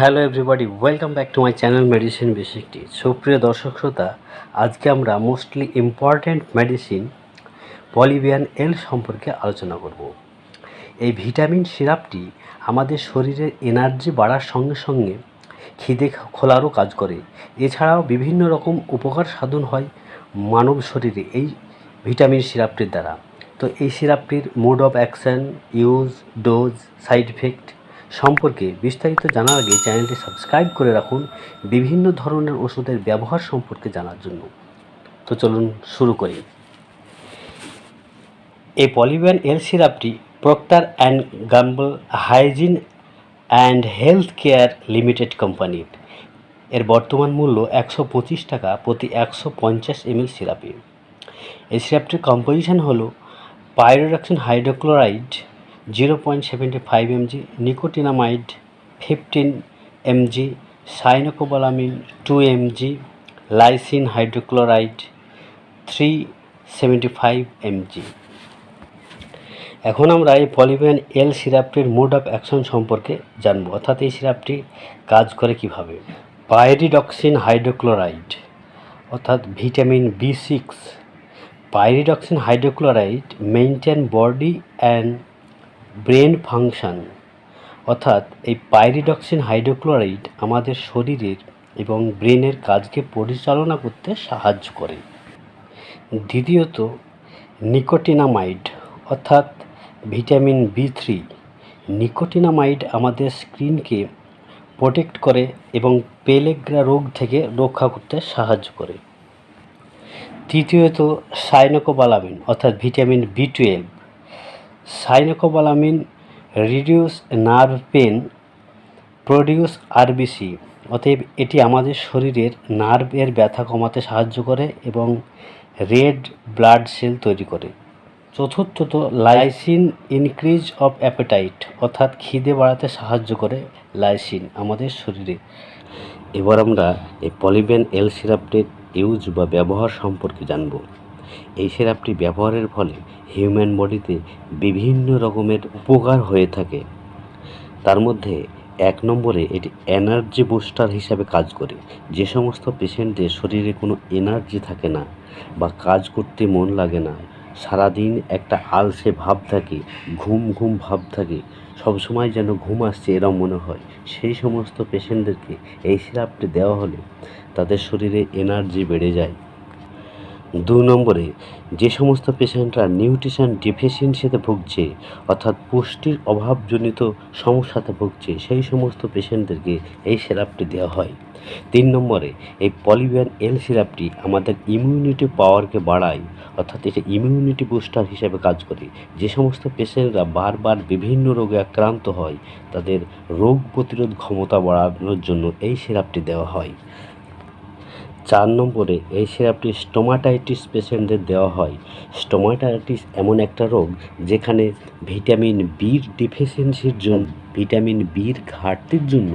Hello everybody, welcome back to my channel medicine বেসিকটি। সুপ্রিয় দর্শক শ্রোতা, আজকে আমরা mostly important medicine Polybion L সম্পর্কে আলোচনা করব। এই ভিটামিন সিরাপটি আমাদের শরীরের এনার্জি বাড়ার সঙ্গে সঙ্গে খিদে খোলারও কাজ করে। এছাড়াও বিভিন্ন রকম উপকার সাধন হয় মানব শরীরে এই ভিটামিন সিরাপটির দ্বারা। তো এই সিরাপটির mode of action, use, dose, side effect সম্পর্কে বিস্তারিত জানার আগে চ্যানেলটি সাবস্ক্রাইব করে রাখুন বিভিন্ন ধরনের ওষুধের ব্যবহার সম্পর্কে জানার জন্য। তো চলুন শুরু করি। এই পলিবিয়ান এল সিরাপটি Procter and Gamble Hygiene and Health Care Limited কোম্পানির। এর বর্তমান মূল্য 125 টাকা প্রতি 150 ml সিরাপে। এই সিরাপটির কম্পোজিশন হলো pyridoxine hydrochloride 0.75 mg, nicotinamide 15 mg, cyanocobalamin 2 mg, lysine hydrochloride 375 mg। এখন আমরা এই Polybion L সিরাপটির mode of action সম্পর্কে জানব, অর্থাৎ এই সিরাপটি কাজ করে কিভাবে। পাইরিডক্সিন হাইড্রোক্লোরাইড অর্থাৎ vitamin B6। Pyridoxine hydrochloride maintain body and brain function, অর্থাৎ এই পাইরিডক্সিন হাইড্রোক্লোরাইড আমাদের শরীরের এবং ব্রেনের কাজকে পরিচালনা করতে সাহায্য করে। দ্বিতীয়ত, নিকোটিনামাইড অর্থাৎ ভিটামিন B3। নিকোটিনামাইড আমাদের স্কিনকে প্রোটেক্ট করে এবং পেলেগ্রা রোগ থেকে রক্ষা করতে সাহায্য করে। তৃতীয়ত, সাইনোকোবালামিন অর্থাৎ vitamin B12। Cyanocobalamin reduce nerve pain, produce RBC, অতএব এটি আমাদের শরীরের নার্ভের ব্যথা কমাতে সাহায্য করে এবং রেড ব্লাড সেল তৈরি করে। চতুর্থত, লাইসিন ইনক্রিজ অফ অ্যাপেটাইট অর্থাৎ খিদে বাড়াতে সাহায্য করে লাইসিন আমাদের শরীরে। এবার আমরা এই পলিবিয়ান এল সিরাপটির ইউজ বা ব্যবহার সম্পর্কে জানব। এই সিরাপটি ব্যবহারের ফলে হিউম্যান বডিতে বিভিন্ন রকমের উপকার হয়ে থাকে। তার মধ্যে 1 নম্বরে এটি এনার্জি বুস্টার হিসাবে কাজ করে। যে সমস্ত পেশেন্টদের শরীরে কোনো এনার্জি থাকে না বা কাজ করতে মন লাগে না, সারাদিন একটা আলসে ভাব থাকে, ঘুম ঘুম ভাব থাকে, সবসময় যেন ঘুম আসছে এরম মনে হয়, সেই সমস্ত পেশেন্টদেরকে এই সিরাপটি দেওয়া হলে তাদের শরীরে এনার্জি বেড়ে যায়। 2 নম্বরে, যে সমস্ত পেশেন্টরা নিউট্রিশন ডিফিসিয়েন্সিতে ভুগছে অর্থাৎ পুষ্টির অভাবজনিত সমস্যাতে ভুগছে, সেই সমস্ত পেশেন্টদেরকে এই সিরাপটি দেওয়া হয়। 3 নম্বরে, এই পলিবিয়ান এল সিরাপটি আমাদের ইমিউনিটি পাওয়ারকে বাড়ায়, অর্থাৎ এটা ইমিউনিটি বুস্টার হিসেবে কাজ করে। যে সমস্ত পেশেন্টরা বারবার বিভিন্ন রোগে আক্রান্ত হয়, তাদের রোগ প্রতিরোধ ক্ষমতা বাড়ানোর জন্য এই সিরাপটি দেওয়া হয়। 4 নম্বরে, এই সিরাপটি স্টোমাটাইটিস পেশেন্টদের দেওয়া হয়। স্টোমাটাইটিস এমন একটা রোগ যেখানে ভিটামিন বির ডিফিসিয়েন্সির জন্য, ভিটামিন বির ঘাটতির জন্য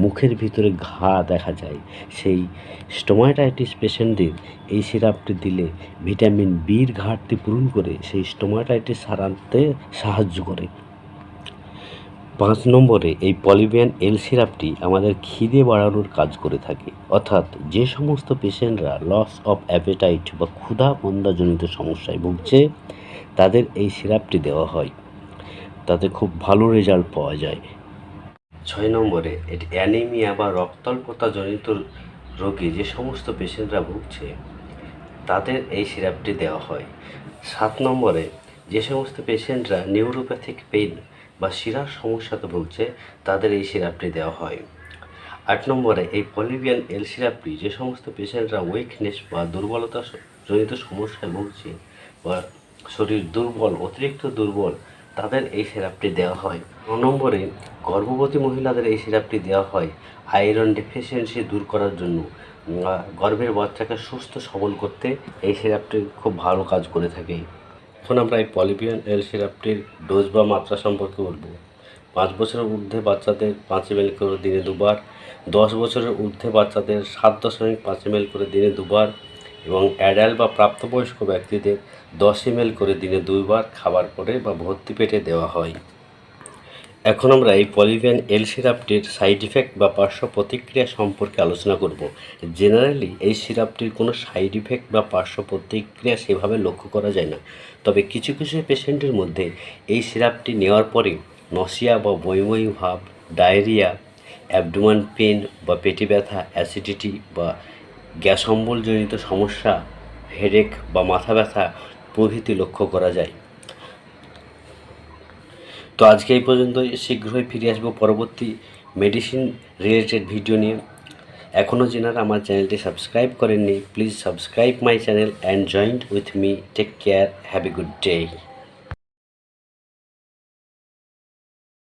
মুখের ভিতরে ঘা দেখা যায়। সেই স্টোমাটাইটিস পেশেন্টদের এই সিরাপটি দিলে ভিটামিন বির ঘাটতি পূরণ করে সেই স্টোমাটাইটিস সারাতে সাহায্য করে। 5 নম্বরে, এই পলিবিয়ান এল সিরাপটি আমাদের খিদে বাড়ানোর কাজ করে থাকে, অর্থাৎ যে সমস্ত পেশেন্টরা লস অফ অ্যাপেটাইট বা ক্ষুধা মন্দাজনিত সমস্যায় ভুগছে তাদের এই সিরাপটি দেওয়া হয়, তাতে খুব ভালো রেজাল্ট পাওয়া যায়। 6 নম্বরে, এটি অ্যানিমিয়া বা রক্তাল্পতাজনিত রোগে যে সমস্ত পেশেন্টরা ভুগছে তাদের এই সিরাপটি দেওয়া হয়। 7 নম্বরে, যে সমস্ত পেশেন্টরা নিউরোপ্যাথিক পেইন বা শিরার সমস্যাতে ভুগছে তাদের এই সিরাপটি দেওয়া হয়। 8 নম্বরে, এই পলিবিয়ান এল সিরাপটি যে সমস্ত পেশেন্টরা উইকনেস বা দুর্বলতা জনিত সমস্যায় ভুগছে বা শরীর দুর্বল, অতিরিক্ত দুর্বল, তাদের এই সিরাপটি দেওয়া হয়। 9 নম্বরে, গর্ভবতী মহিলাদের এই সিরাপটি দেওয়া হয় আয়রন ডেফিসিয়েন্সি দূর করার জন্য, গর্ভের বাচ্চাকে সুস্থ সবল করতে এই সিরাপটি খুব ভালো কাজ করে থাকে। এখন আমরা এই পলিবিয়ান এল সিরাপটির ডোজ বা মাত্রা সম্পর্কে বলবো। 5 বছরের ঊর্ধ্বে বাচ্চাদের 5 ml করে দিনে 2 বার, 10 বছরের ঊর্ধ্বে বাচ্চাদের 7.5 ml করে দিনে 2 বার এবং অ্যাডাল্ট বা প্রাপ্তবয়স্ক ব্যক্তিদের 10 ml করে দিনে 2 বার খাবার পরে বা ভর্তি পেটে দেওয়া হয়। এখন আমরা এই পলিবিয়ান এল সিরাপটির সাইড ইফেক্ট বা পার্শ্ব প্রতিক্রিয়া সম্পর্কে আলোচনা করব। জেনারেলি এই সিরাপটির কোনো সাইড ইফেক্ট বা পার্শ্ব প্রতিক্রিয়া সেভাবে লক্ষ্য করা যায় না, তবে কিছু কিছু পেশেন্টের মধ্যে এই সিরাপটি নেওয়ার পরে নসিয়া বা বমি ভাব, ডায়রিয়া, অ্যাবডোমেন পেন বা পেটে ব্যথা, অ্যাসিডিটি বা গ্যাস অম্বলজনিত সমস্যা, হেডেক বা মাথা ব্যথা প্রভৃতি লক্ষ্য করা যায়। তো আজকে এই পর্যন্তই, শীঘ্রই ফিরে আসবো পরবর্তী মেডিসিন রিলেটেড ভিডিও নিয়ে। এখনও যেনারা আমার চ্যানেলটি সাবস্ক্রাইব করেননি, please subscribe my channel and joint with me. Take care, have a good day.